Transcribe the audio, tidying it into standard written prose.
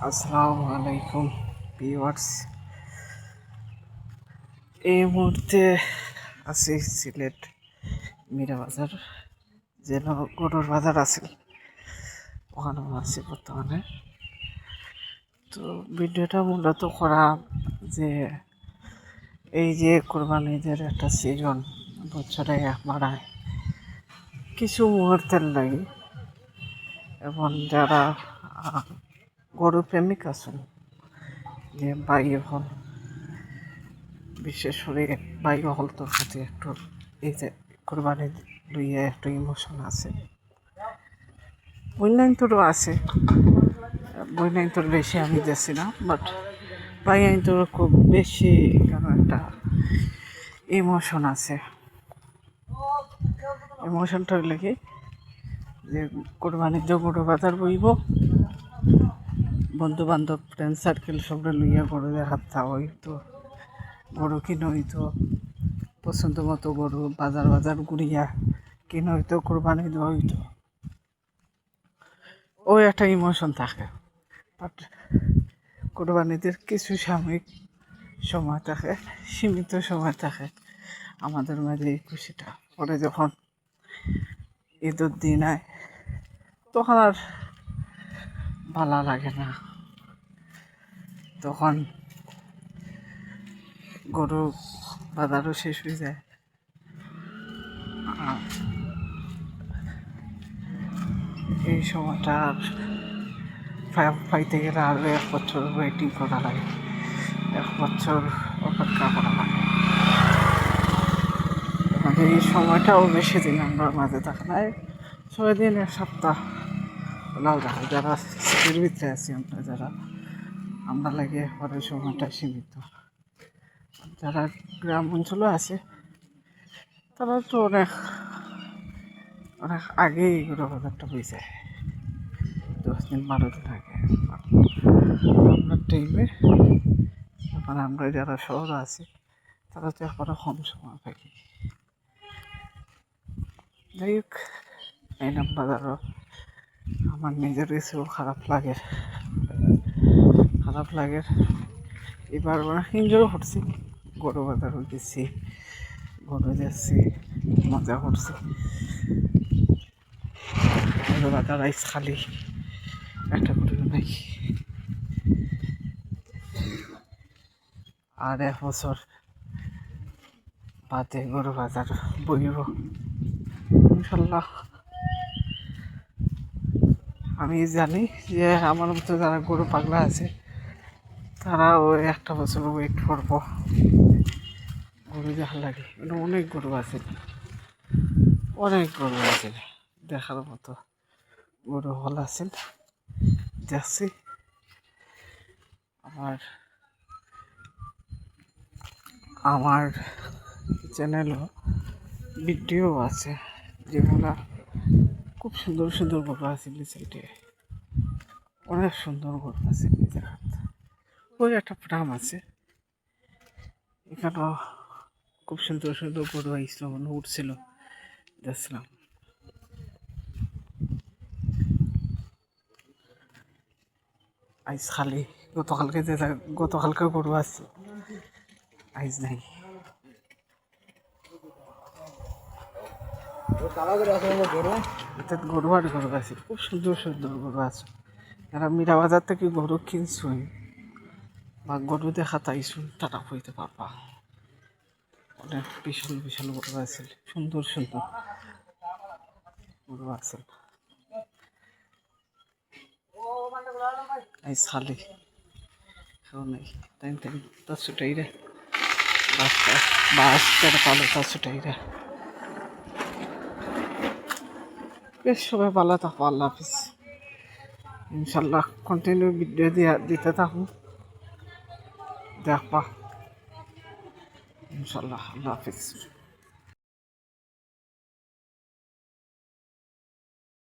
আসসালামু আলাইকুম ভিউয়ার্স। এই মুহূর্তে আছি সিলেট মীরা বাজার, যেন গরুর বাজার আছে ওখানে আছি বর্তমানে। তো ভিডিওটা মূলত করা যে এই যে কোরবানিদের একটা সিজন বছরে একবার হয়, কিছু মুহূর্তের লাগে এবং যারা গরু প্রেমিক আছেন, যে ভাই হল বিশেষ করে ভাই হল তোর সাথে একটু এই যে কোরবানি লইয়া একটু ইমোশন আছে, বইনাইন তোরও আছে। বইনাইন তোর বেশি আমি দেখছি না, বাট ভাই আইন তোর খুব বেশি কারণ একটা ইমোশন আছে। ইমোশনটা হইলে কি যে কোরবানির যে গরু বাজার বইব, বন্ধু বান্ধব ফ্রেন্ড সার্কেল সবরে লইয়া গরু দেখাতা হইতো, গরু কিনে হইতো, পছন্দ মতো গরু বাজার বাজার ঘুরিয়া কিনে হইতো, কোরবানি দেওয়া হইতো, ওই একটা ইমোশন থাকে। বাট কোরবানিদের কিছু সাময়িক সময় থাকে, সীমিত সময় থাকে আমাদের মাঝে এই খুশিটা। পরে যখন ঈদের দিন আয় তখন আর ভালো লাগে না, তখন গরু বাজারও শেষ হয়ে যায়। আর এই সময়টা আর পাইতে গেলে আরও 1 বছর ওয়েটিং করা লাগে, 1 বছর অপেক্ষা করা লাগে। মানে এই সময়টাও বেশি দিন আমরা মাঝে থাকে না, 6 দিন 1 সপ্তাহ লাল দেখা। যারা সিটির ভিতরে আছি আমরা, যারা আমরা লাগে পরে সময়টা সীমিত। যারা গ্রাম অঞ্চলে আছে তারা তো অনেক অনেক আগেই এগুলো বাজারটা হয়ে যায়, 10 দিন 12 দিন আগে। আপনার টাইমে মানে আমরা যারা শহরে আছি তারা তো এখনো কম সময় পাই। যাই হোক, এই বাজারও আমার নিজের কিছু খারাপ লাগে। এবার এনজয় করছি, গরু বাজারও গেছি, গরু যাচ্ছি, মজা করছি। গরু বাজার আইস খালি একটা গরু নাই, আর 1 বছর বাদে গরু বাজার বইব ইনশাল্লাহ। আমি জানি যে আমার মতো যারা গরু পাগলা আছে তারা ওই 1 বছর ওয়েট করব। গরু দেখা লাগে, অনেক গরু আছে, দেখার মতো গরু হল আছেন, দেখছি। আমার চ্যানেলও ভিডিও আছে যেগুলা খুব সুন্দর সুন্দর গরু আছে, সাইডে অনেক সুন্দর গরু আছে। ওই একটা ফার্ম আছে, এখানেও খুব সুন্দর সুন্দর গরু আইছিল, মনে উঠছিল, দেখছিলাম। আইজ খালি গতকালকে গরু আছে, আইজ নাই। গরু আর গরু আছে, খুব সুন্দর সুন্দর গরু আছে। যারা মীরা বাজার থেকে গরু কিনছুন বা গরু দেখা তাইছুন তারা হইতে পারবা, অনেক বিশাল বিশাল গরু আছে, সুন্দর সুন্দর গরু আছে। আইজ খালি নেই, টাইম তার ছুটাই রে বাস তারা পালো, তার ছুটাই রে। বেশ, সবাই ভালো থাকো, আল্লাহ হাফিজ। ইনশাল্লাহ কন্টিনিউ ভিডিও দিতে থাকুন, দেখবা ইনশাল্লাহ। আল্লাহ হাফিজ।